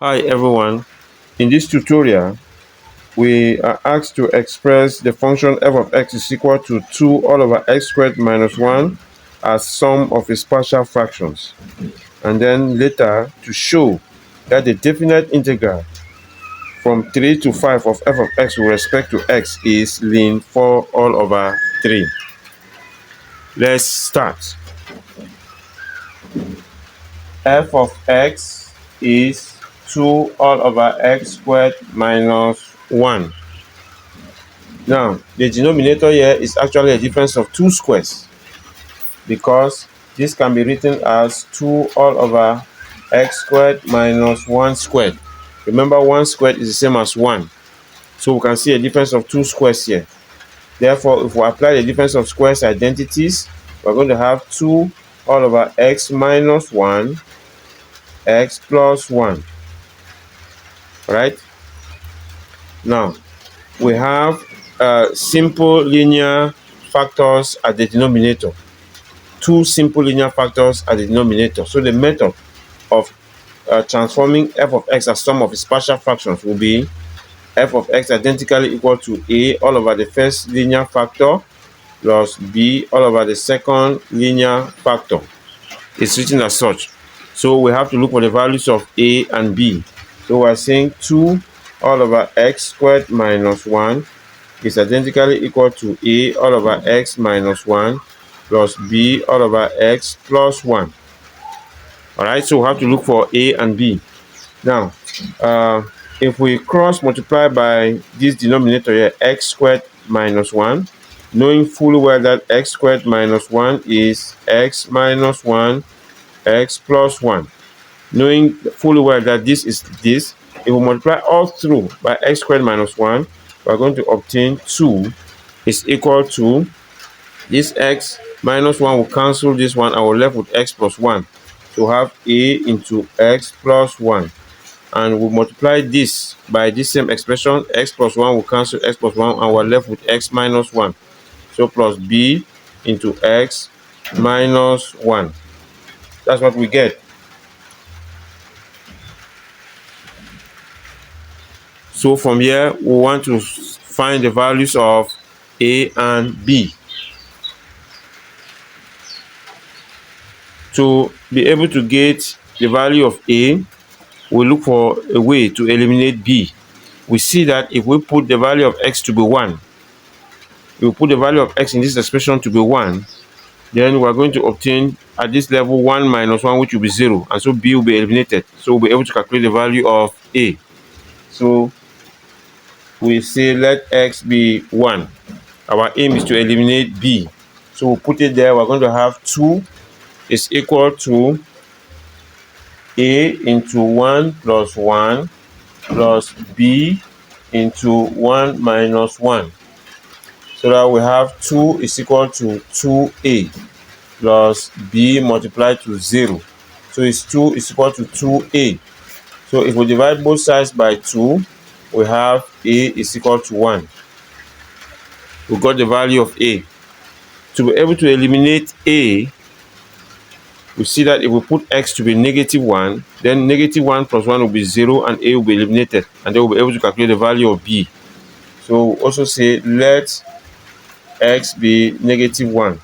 Hi everyone, in this tutorial we are asked to express the function f of x is equal to 2 all over x squared minus 1 as sum of its partial fractions, and then later to show that the definite integral from 3 to 5 of f of x with respect to x is ln 4 all over 3. Let's start. F of x is 2 all over x squared minus 1. Now, the denominator here is actually a difference of two squares, because this can be written as 2 all over x squared minus 1 squared. Remember, 1 squared is the same as 1. So we can see a difference of two squares here. Therefore, if we apply the difference of squares identities, we're going to have 2 all over x minus 1, x plus 1. Right? Now, we have simple linear factors at the denominator. Two simple linear factors at the denominator. So the method of transforming f of x as sum of its partial fractions will be f of x identically equal to a all over the first linear factor plus b all over the second linear factor. It's written as such. So we have to look for the values of a and b. So we're saying 2 all over x squared minus 1 is identically equal to a all over x minus 1 plus b all over x plus 1. All right, so we have to look for a and b. Now, if we cross multiply by this denominator here, x squared minus 1, knowing fully well that x squared minus 1 is x minus 1, x plus 1. Knowing fully well that this is this, if we multiply all through by x squared minus 1, we're going to obtain 2 is equal to this x minus 1 will cancel this one, and we're left with x plus 1. So have a into x plus 1. And we multiply this by this same expression, x plus 1 will cancel x plus 1, and we're left with x minus 1. So plus b into x minus 1. That's what we get. So from here, we want to find the values of a and b. To be able to get the value of a, we look for a way to eliminate b. We see that if we put the value of x to be 1, if we put the value of x in this expression to be 1, then we're going to obtain at this level 1 minus 1, which will be 0, and so b will be eliminated. So we'll be able to calculate the value of a. So we say let x be 1. Our aim is to eliminate b. So we'll put it there. We're going to have 2 is equal to a into 1 plus 1 plus b into 1 minus 1. So that we have 2 is equal to 2a plus b multiplied to 0. So it's 2 is equal to 2a. So if we divide both sides by 2, we have a is equal to 1. We got the value of a. To be able to eliminate a, we see that if we put x to be negative 1, then negative 1 plus 1 will be 0, and a will be eliminated, and then we'll be able to calculate the value of b. So we'll also say let x be negative 1.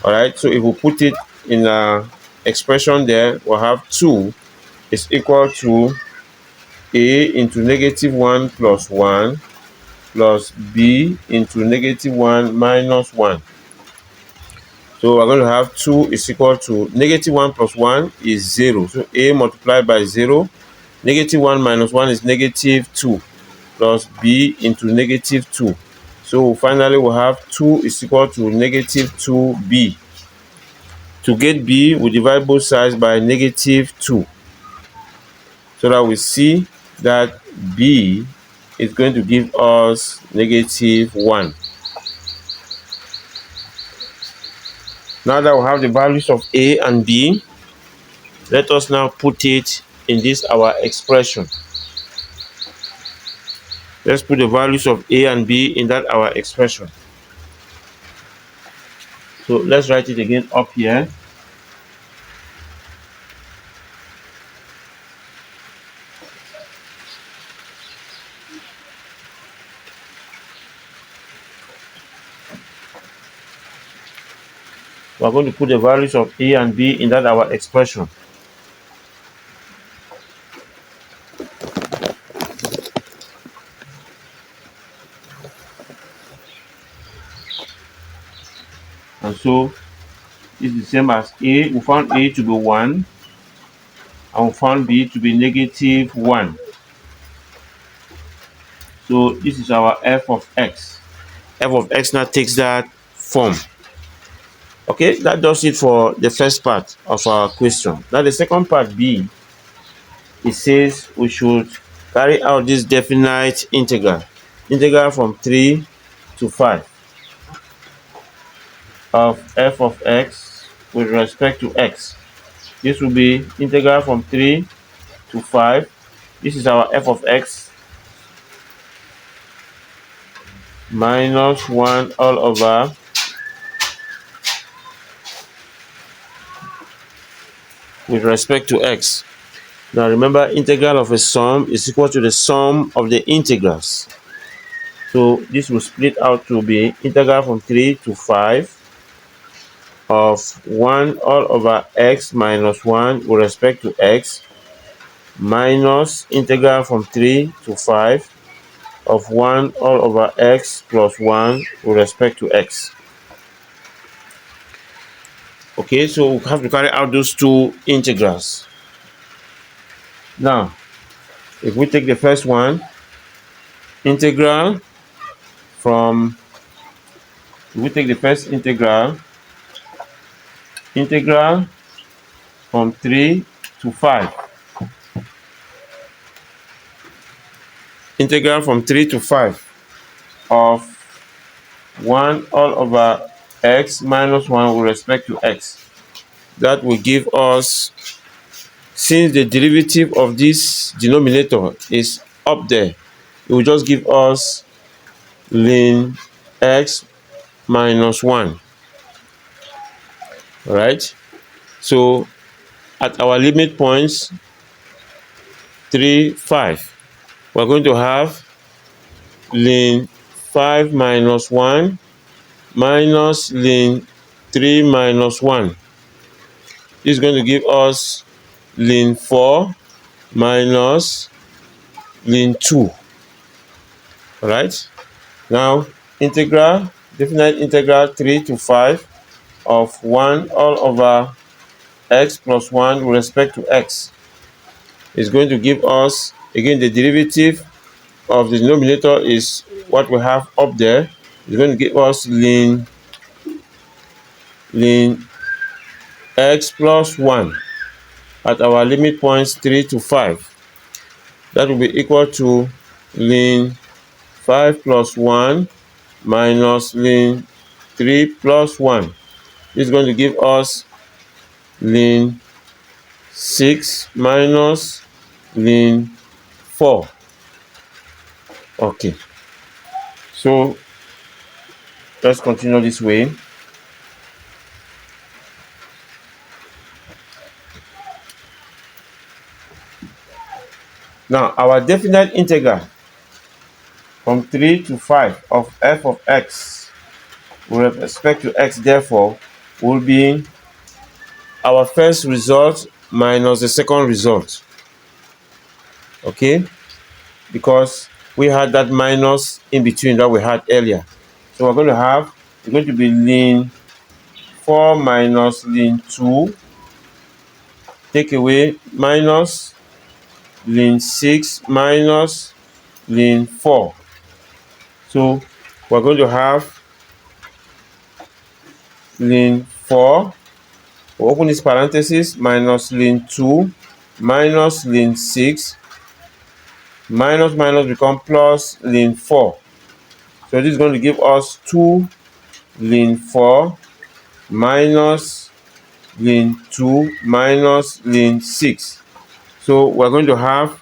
All right, so if we put it in a expression there, we'll have 2 is equal to a into negative 1 plus 1 plus b into negative 1 minus 1. So we're going to have 2 is equal to negative 1 plus 1 is 0. So a multiplied by 0. Negative 1 minus 1 is negative 2 plus b into negative 2. So finally we'll have 2 is equal to negative 2b. To get b, we divide both sides by negative 2. So that we see that b is going to give us negative 1. Now that we have the values of a and b, let us now put it in this our expression. Let's put the values of a and b in that our expression. So let's write it again up here. we are going to put the values of a and b in that our expression. And so this is the same as a. We found a to be 1 and we found b to be negative 1. So this is our f of x. F of x now takes that form. Okay, that does it for the first part of our question. Now the second part b, it says we should carry out this definite integral from 3 to 5 of f of x with respect to x. This will be integral from 3 to 5. This is our f of x minus 1 all over with respect to x. Now remember, integral of a sum is equal to the sum of the integrals. So this will split out to be integral from 3 to 5 of 1 all over x minus 1 with respect to x minus integral from 3 to 5 of 1 all over x plus 1 with respect to x. Okay, so we have to carry out those two integrals. Now, if we take the first one, integral from, if we take the first integral from 3 to 5. Integral from 3 to 5 of 1 all over x minus 1 with respect to x. That will give us, since the derivative of this denominator is up there, it will just give us ln x minus 1. Right? So at our limit points 3, 5, we're going to have ln 5 minus 1 minus ln 3 minus 1. This is going to give us ln 4 minus ln 2. Right? Now, integral, definite integral 3 to 5 of 1 all over x plus 1 with respect to x is going to give us, again, the derivative of the denominator is what we have up there. It's going to give us ln x plus 1 at our limit points 3 to 5. That will be equal to ln 5 plus 1 minus ln 3 plus 1. This is going to give us ln 6 minus ln 4. Okay, so let's continue this way. Now our definite integral from 3 to 5 of f of x with respect to x, therefore, will be our first result minus the second result. Okay, because we had that minus in between that we had earlier. So we're going to have, it's going to be ln 4 minus ln 2, take away minus ln 6 minus ln 4. So we're going to have ln 4, we'll open this parenthesis, minus ln 2 minus ln 6, minus minus become plus ln 4. So this is going to give us 2 ln 4 minus ln 2 minus ln 6. So we're going to have,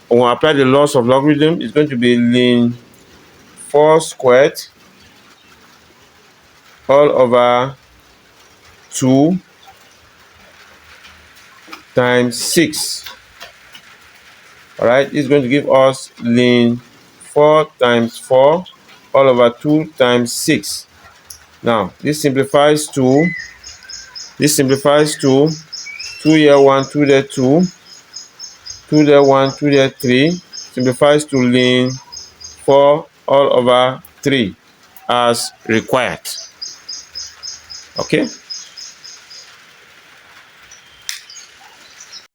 when we apply the laws of logarithm, it's going to be ln 4 squared all over 2 times 6. All right, this is going to give us ln 4 times 4 all over 2 times 6. Now this simplifies to 2 here 1, 2 there 2, 2 there 1, 2 there 3, simplifies to ln 4 all over 3 as required. Okay.